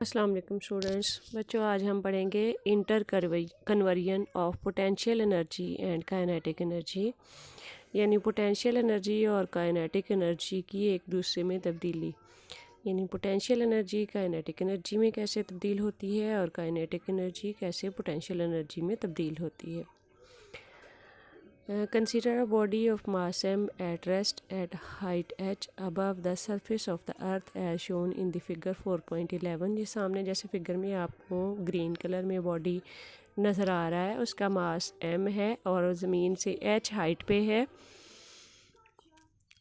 अस्सलाम वालेकुम स्टूडेंट्स। बच्चों, आज हम पढ़ेंगे inter conversion of potential energy and kinetic energy, यानी पोटेंशियल एनर्जी और काइनेटिक एनर्जी की एक दूसरे में तब्दीली। यानी पोटेंशियल एनर्जी काइनेटिक एनर्जी में कैसे तब्दील होती है और काइनेटिक एनर्जी कैसे पोटेंशियल एनर्जी में तब्दील होती है। Consider a body of mass m at rest at height h above the surface of the earth as shown in the figure 4.11। ये सामने जैसे फिगर में आपको ग्रीन कलर में बॉडी नज़र आ रहा है, उसका मास m है और ज़मीन से h हाइट पे है।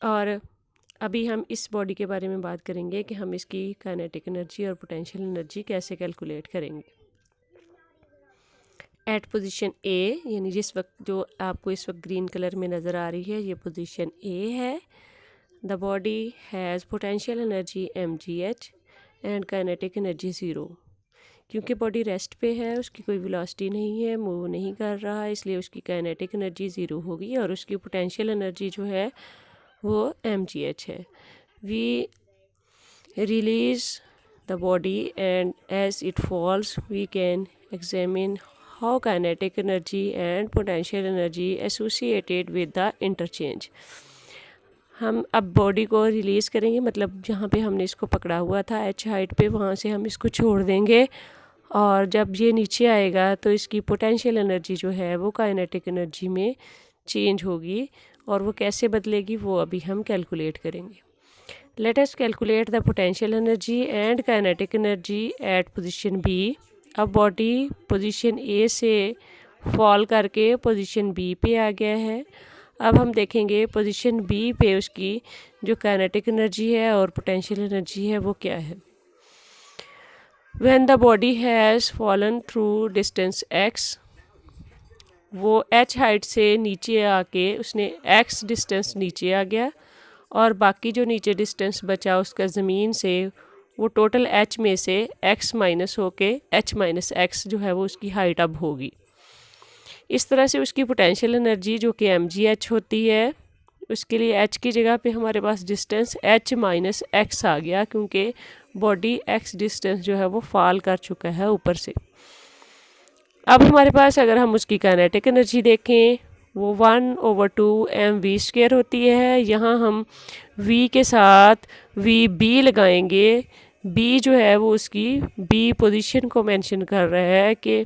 और अभी हम इस बॉडी के बारे में बात करेंगे कि हम इसकी काइनेटिक एनर्जी और पोटेंशियल एनर्जी कैसे कैलकुलेट करेंगे। एट पोजीशन ए, यानी जिस वक्त जो आपको इस वक्त ग्रीन कलर में नज़र आ रही है, ये पोजीशन ए है। The body has potential energy mgh and kinetic energy 0। क्योंकि बॉडी रेस्ट पे है, उसकी कोई वेलोसिटी नहीं है, मूव नहीं कर रहा है, इसलिए उसकी काइनेटिक एनर्जी 0 होगी और उसकी पोटेंशियल एनर्जी जो है वो mgh है। We release the body and as it falls we can examine how kinetic energy and potential energy associated with the interchange। हम अब बॉडी को रिलीज़ करेंगे, मतलब जहाँ पे हमने इसको पकड़ा हुआ था h हाइट पे, वहाँ से हम इसको छोड़ देंगे और जब ये नीचे आएगा तो इसकी पोटेंशियल एनर्जी जो है वो काइनेटिक एनर्जी में चेंज होगी और वो कैसे बदलेगी वो अभी हम कैलकुलेट करेंगे। Let us calculate the potential energy and kinetic energy at position B. अब बॉडी पोजीशन ए से फॉल करके पोजीशन बी पे आ गया है। अब हम देखेंगे पोजीशन बी पे उसकी जो काइनेटिक एनर्जी है और पोटेंशियल एनर्जी है वो क्या है। When the body has fallen through distance x, वो h हाइट से नीचे आके उसने x डिस्टेंस नीचे आ गया और बाकी जो नीचे डिस्टेंस बचा उसका ज़मीन से, वो टोटल h में से x माइनस होके h माइनस x जो है वो उसकी हाइट अब होगी। इस तरह से उसकी पोटेंशियल एनर्जी जो कि mgh होती है, उसके लिए h की जगह पे हमारे पास डिस्टेंस h माइनस x आ गया, क्योंकि बॉडी x डिस्टेंस जो है वो फॉल कर चुका है ऊपर से। अब हमारे पास अगर हम उसकी काइनेटिक एनर्जी देखें, वो 1/2 mv² होती है। यहाँ हम v के साथ vb लगाएंगे। b जो है वो उसकी b पोजीशन को मेंशन कर रहा है कि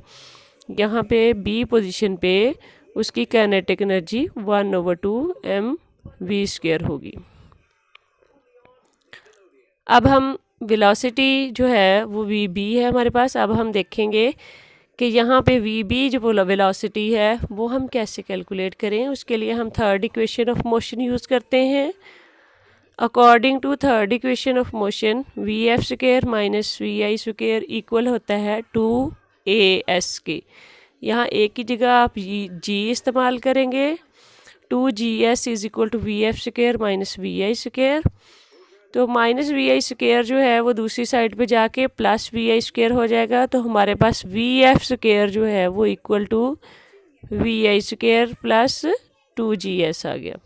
यहाँ पे b पोजीशन पे उसकी काइनेटिक एनर्जी 1/2 mv² होगी। अब हम वेलोसिटी जो है वो vb है हमारे पास। अब हम देखेंगे कि यहाँ पे vb जो वेलोसिटी है वो हम कैसे कैलकुलेट करें। उसके लिए हम third equation of motion use करते हैं। According to third equation of motion, vf² minus vi² equal होता है 2as के। यहाँ a की जगह आप g इस्तेमाल करेंगे। 2gs is equal to vf² minus vi²। तो माइनस vi² जो है वो दूसरी साइड पे जाके प्लस vi² हो जाएगा। तो हमारे पास vf² जो है वो equal to vi² plus 2gs आ गया।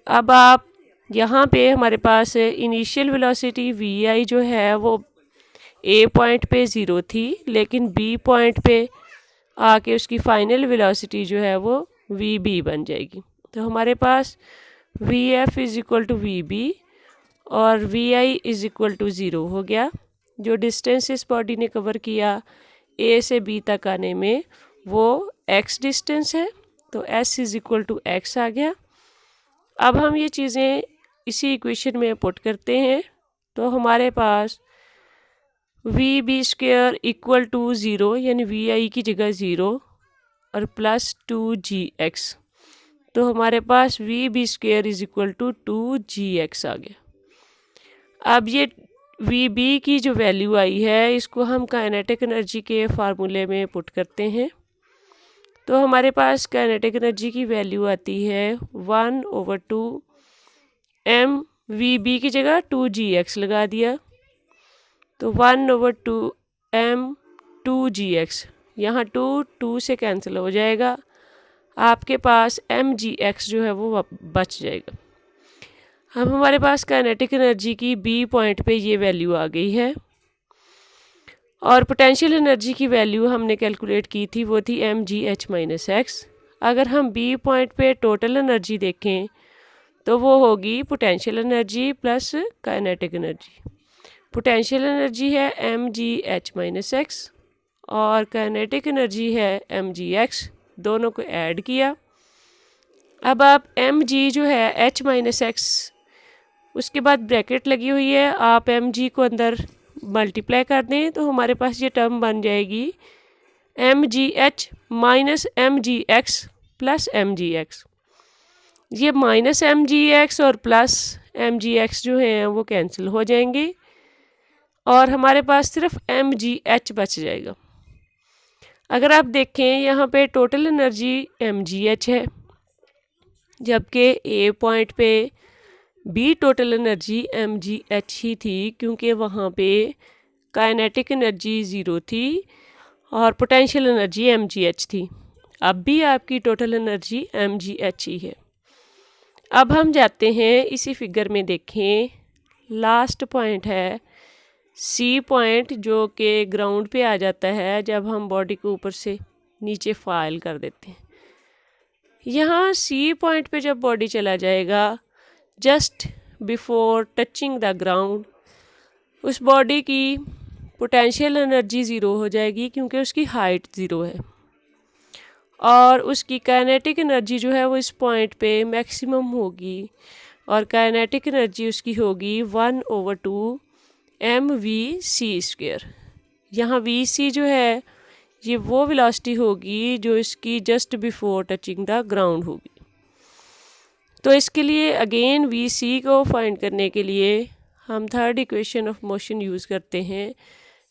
अब आप यहाँ पे हमारे पास इनिशियल वेलोसिटी vi जो है वो a पॉइंट पे 0 थी, लेकिन b पॉइंट पे आके उसकी फाइनल वेलोसिटी जो है वो vb बन जाएगी। तो हमारे पास vf is equal to vb और vi इज़ इक्वल टू 0 हो गया। जो डिस्टेंस इस बॉडी ने कवर किया a से b तक आने में वो x डिस्टेंस है, तो s is equal to x आ गया। अब हम ये चीज़ें इसी इक्वेशन में पुट करते हैं, तो हमारे पास vb² इक्वल टू 0, यानी vi की जगह 0 और प्लस 2gx। तो हमारे पास vb² is equal to 2gx आ गया। अब ये vb की जो वैल्यू आई है इसको हम काइनेटिक एनर्जी के फार्मूले में पुट करते हैं। तो हमारे पास काइनेटिक एनर्जी की वैल्यू आती है 1/2 m, vb की जगह 2gx लगा दिया, तो 1/2 m 2gx, यहाँ 2 से कैंसिल हो जाएगा, आपके पास mgx जो है वो बच जाएगा। अब हमारे पास काइनेटिक एनर्जी की बी पॉइंट पे ये वैल्यू आ गई है। और पोटेंशियल एनर्जी की वैल्यू हमने कैलकुलेट की थी, वो थी mgh-x। अगर हम बी पॉइंट पे टोटल एनर्जी देखें तो वो होगी potential energy plus kinetic energy. Potential energy है mgh-x और काइनेटिक एनर्जी है mgx, दोनों को ऐड किया। अब आप mg जो है h-x, उसके बाद ब्रैकेट लगी हुई है, आप mg को अंदर मल्टीप्लाई कर दें तो हमारे पास ये टर्म बन जाएगी mgh minus mgx plus mgx। ये माइनस mgx और प्लस mgx जो हैं वो कैंसिल हो जाएंगे और हमारे पास सिर्फ mgh बच जाएगा। अगर आप देखें यहाँ पे टोटल एनर्जी mgh है, जबकि ए पॉइंट पे बी टोटल एनर्जी mgh ही थी, क्योंकि वहाँ पे काइनेटिक एनर्जी ज़ीरो थी और पोटेंशियल एनर्जी mgh थी। अब भी आपकी टोटल एनर्जी mgh ही है। अब हम जाते हैं इसी फिगर में, देखें लास्ट पॉइंट है सी पॉइंट, जो कि ग्राउंड पे आ जाता है जब हम बॉडी को ऊपर से नीचे फाइल कर देते हैं। यहाँ सी पॉइंट पे जब बॉडी चला जाएगा just before touching the ground, उस बॉडी की पोटेंशियल एनर्जी ज़ीरो हो जाएगी क्योंकि उसकी हाइट ज़ीरो है, और उसकी काइनेटिक एनर्जी जो है वो इस पॉइंट पे मैक्सिमम होगी और काइनेटिक एनर्जी उसकी होगी 1/2 mv/c²। यहाँ vc जो है ये वो वेलोसिटी होगी जो इसकी just before touching the ground होगी। तो इसके लिए अगेन vc को फाइंड करने के लिए हम third equation of motion use करते हैं,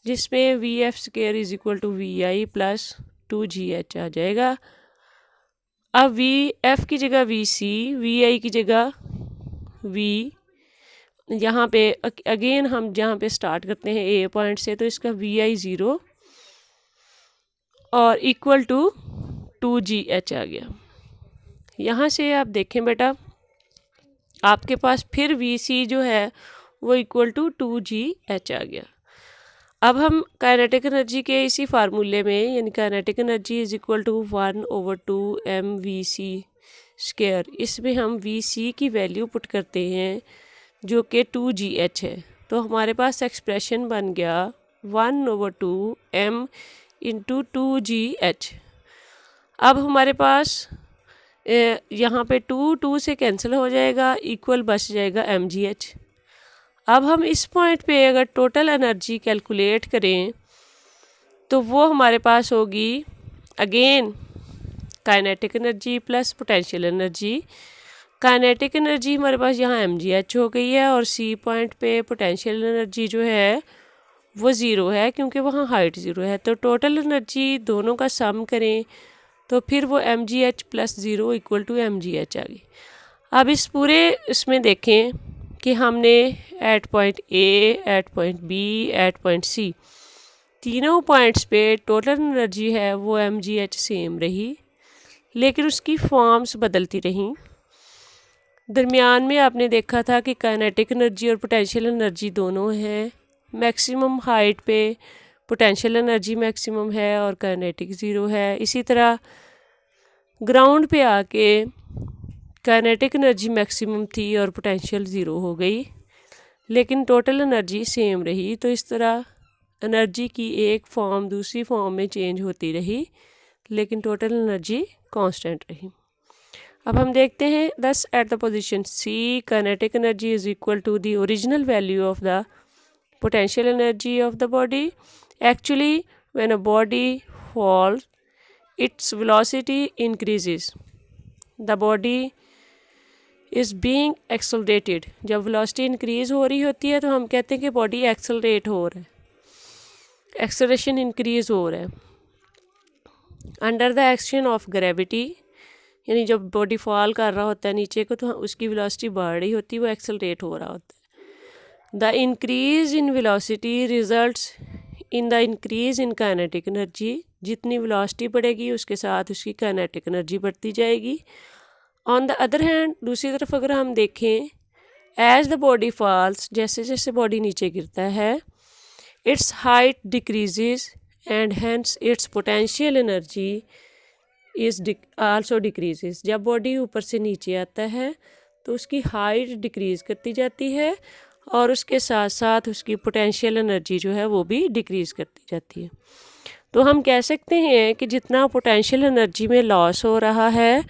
जिसमें vf² = vi प्लस 2gh आ जाएगा। अब vf की जगह vc, vi की जगह v, यहाँ पे अगेन हम जहाँ पे स्टार्ट करते हैं ए पॉइंट से, तो इसका vi 0 और इक्वल टू 2gh आ गया। यहाँ से आप देखें बेटा, आपके पास फिर vc जो है वो इक्वल टू 2gh आ गया। अब हम काइनेटिक एनर्जी के इसी फार्मूले में, यानी काइनेटिक एनर्जी = 1/2 mv/c², इसमें हम vc की वैल्यू पुट करते हैं जो कि 2gh है। तो हमारे पास एक्सप्रेशन बन गया 1/2 m × 2gh। अब हमारे पास यहाँ पे 2 से कैंसिल हो जाएगा, इक्वल बच जाएगा mgh। अब हम इस पॉइंट पे अगर टोटल एनर्जी कैलकुलेट करें तो वो हमारे पास होगी again kinetic energy plus potential energy. Kinetic energy हमारे पास यहाँ mgh हो गई है और सी पॉइंट पे पोटेंशियल एनर्जी जो है वो ज़ीरो है क्योंकि वहाँ हाइट ज़ीरो है। तो टोटल एनर्जी दोनों का सम करें तो फिर वो mgh + 0 = mgh आ गई। अब इस पूरे इसमें देखें कि हमने at point A, at point B, at point C, तीनों पॉइंट्स पे टोटल एनर्जी है वो mgh सेम रही, लेकिन उसकी फॉर्म्स बदलती रहीं। दरमियान में आपने देखा था कि काइनेटिक एनर्जी और पोटेंशियल एनर्जी दोनों हैं। मैक्सिमम हाइट पे पोटेंशियल एनर्जी मैक्सिमम है और काइनेटिक ज़ीरो है। इसी तरह ग्राउंड पे आके काइनेटिक एनर्जी मैक्सिमम थी और पोटेंशियल ज़ीरो हो गई, लेकिन टोटल एनर्जी सेम रही। तो इस तरह एनर्जी की एक फॉर्म दूसरी फॉर्म में चेंज होती रही, लेकिन टोटल एनर्जी कांस्टेंट रही। अब हम देखते हैं, thus at the position C, kinetic energy is equal to the original value of the potential energy of the body. Actually, when a body falls, its velocity increases. The body is being accelerated. जब velocity increase हो रही होती है तो हम कहते हैं कि body accelerate हो रहा है, acceleration increase हो रहा है। Under the action of gravity, यानी जब बॉडी फॉल कर रहा होता है नीचे को तो उसकी वेलोसिटी बढ़ रही होती है, वो एक्सेलरेट हो रहा होता है। The increase in velocity results in the increase in kinetic energy. जितनी वेलोसिटी बढ़ेगी उसके साथ उसकी काइनेटिक एनर्जी बढ़ती जाएगी। ऑन द अदर हैंड, दूसरी तरफ अगर हम देखें, एज द बॉडी फॉल्स, जैसे जैसे बॉडी नीचे गिरता है, its height decreases and hence its potential energy is also decreases। जब बॉडी ऊपर से नीचे आता है तो उसकी हाइट डिक्रीज़ करती जाती है और उसके साथ साथ उसकी पोटेंशियल एनर्जी जो है वो भी डिक्रीज़ करती जाती है। तो हम कह सकते हैं कि जितना पोटेंशियल एनर्जी में लॉस हो रहा है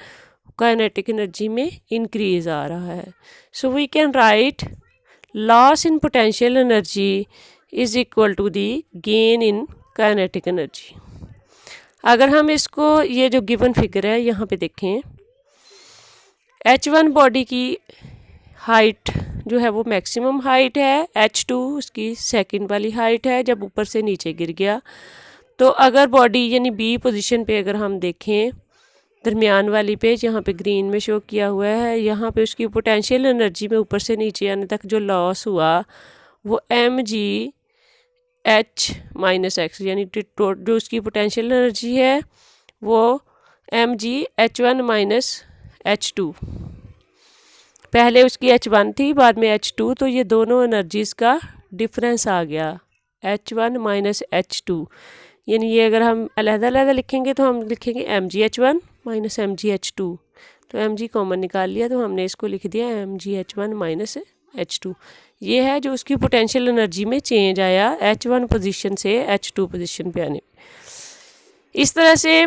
काइनेटिक एनर्जी में इंक्रीज़ आ रहा है। So we can write loss in potential energy is equal to the gain in kinetic energy. अगर हम इसको ये जो गिवन फिगर है यहाँ पे देखें, H1 बॉडी की हाइट जो है वो मैक्सिमम हाइट है, H2 उसकी सेकंड वाली हाइट है जब ऊपर से नीचे गिर गया। तो अगर बॉडी यानी बी पोजीशन पे अगर हम देखें दरमियान वाली पे जहाँ पे ग्रीन में शो किया हुआ है, यहाँ पे उसकी पोटेंशियल एनर्जी में ऊपर से नीचे आने तक जो लॉस हुआ वो mg h माइनस एक्स, यानी जो उसकी पोटेंशियल एनर्जी है वो mg h1 माइनस h2। पहले उसकी h1 थी, बाद में h2, तो ये दोनों एनर्जीज़ का डिफरेंस आ गया h1 माइनस h2। यानी ये अगर हम अलग-अलग लिखेंगे तो हम लिखेंगे mgh1 माइनस mgh2। तो mg कॉमन निकाल लिया तो हमने इसको लिख दिया mgh1 माइनस h2। ये है जो उसकी पोटेंशियल एनर्जी में चेंज आया h1 पोजीशन से h2 पोजीशन पे आने। इस तरह से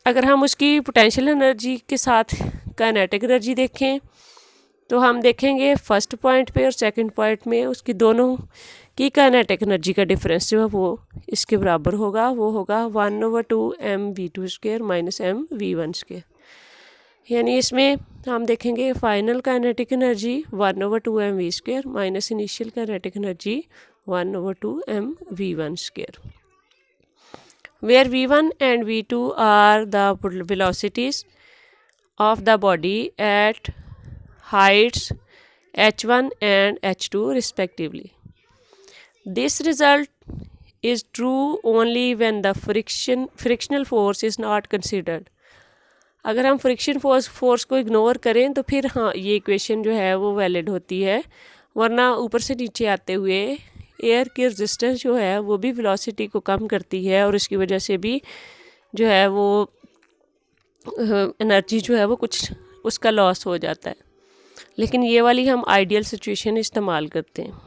अगर हम उसकी पोटेंशियल एनर्जी के साथ काइनेटिक एनर्जी देखें तो हम देखेंगे फर्स्ट पॉइंट पे और सेकंड पॉइंट में उसकी दोनों की काइनेटिक एनर्जी का डिफरेंस जो है वो इसके बराबर होगा, वो होगा 1/2 mv2² माइनस mv1²। यानी इसमें हम देखेंगे final kinetic energy 1/2 mv² minus initial kinetic energy 1/2 mv1², where v1 and v2 are the velocities of the body at heights h1 and h2 respectively. This result is true only when the frictional force is not considered. अगर हम friction force को ignore करें तो फिर हाँ ये equation जो है वो वैलिड होती है, वरना ऊपर से नीचे आते हुए एयर की रेजिस्टेंस जो है वो भी वेलोसिटी को कम करती है और इसकी वजह से भी जो है वो एनर्जी जो है वो कुछ उसका लॉस हो जाता है। लेकिन ये वाली हम आइडियल सिचुएशन इस्तेमाल करते हैं।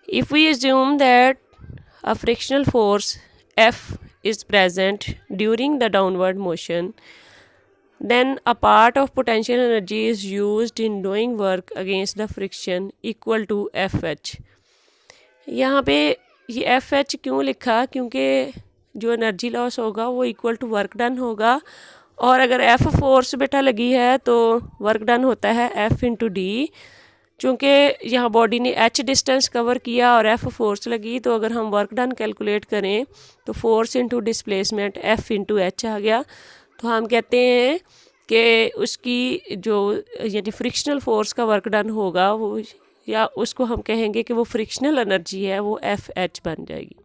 If we assume that a frictional force F is present during the downward motion, then a part of potential energy is used in doing work against the friction equal to FH। यहाँ पे ये FH क्यों लिखा, क्योंकि जो energy loss होगा वो equal to work done होगा, और अगर F फोर्स बेटा लगी है तो वर्क डन होता है F इंटू डी। चूँकि यहाँ बॉडी ने h डिस्टेंस कवर किया और F फोर्स लगी, तो अगर हम वर्क डन कैलकुलेट करें तो force into displacement F into h आ गया। तो हम कहते हैं कि उसकी जो यानी फ्रिक्शनल फोर्स का वर्क डन होगा वो, या उसको हम कहेंगे कि वो फ्रिक्शनल एनर्जी है, वो FH बन जाएगी।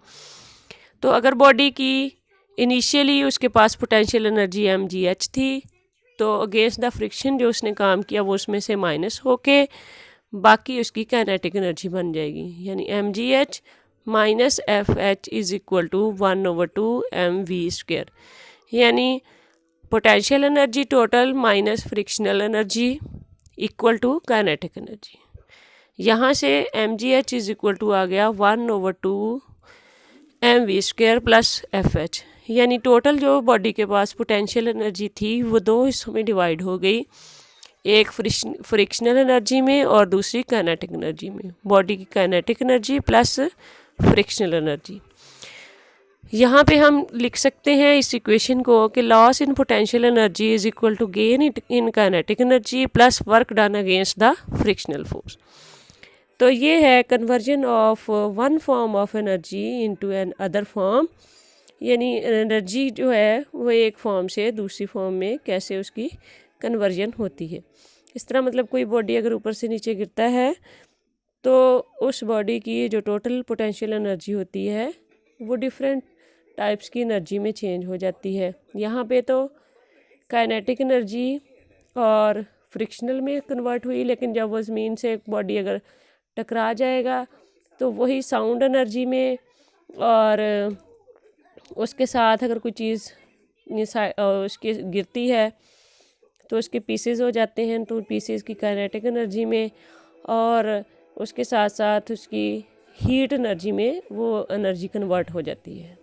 तो अगर बॉडी की इनिशियली उसके पास पोटेंशियल एनर्जी mgh थी, तो अगेंस्ट द फ्रिक्शन जो उसने काम किया वो उसमें से माइनस होके बाकी उसकी काइनेटिक एनर्जी बन जाएगी, यानी mgh minus FH is equal to 1/2 mv²। यानी potential energy total minus frictional energy equal to kinetic energy. यहाँ से mgh इज इक्वल टू आ गया 1/2 mv² प्लस FH। यानी टोटल जो बॉडी के पास पोटेंशियल एनर्जी थी वो दो हिस्सों में डिवाइड हो गई, एक फ्रिक्शनल एनर्जी में और दूसरी काइनेटिक एनर्जी में। बॉडी की kinetic energy plus frictional energy. यहाँ पे हम लिख सकते हैं इस इक्वेशन को कि loss in potential energy is equal to gain in kinetic energy plus work done against the frictional force. तो ये है conversion of one form of energy into another form, यानी एनर्जी जो है वो एक फॉर्म से दूसरी फॉर्म में कैसे उसकी कन्वर्जन होती है। इस तरह मतलब कोई बॉडी अगर ऊपर से नीचे गिरता है तो उस बॉडी की जो टोटल पोटेंशियल एनर्जी होती है वो डिफरेंट टाइप्स की एनर्जी में चेंज हो जाती है। यहाँ पे तो काइनेटिक एनर्जी और फ्रिक्शनल में कन्वर्ट हुई, लेकिन जब वो ज़मीन से एक बॉडी अगर टकरा जाएगा तो वही साउंड एनर्जी में, और उसके साथ अगर कोई चीज़ उसकी गिरती है तो उसके पीसेस हो जाते हैं, तो पीसेस की काइनेटिक एनर्जी में, और उसके साथ साथ उसकी हीट एनर्जी में वो एनर्जी कन्वर्ट हो जाती है।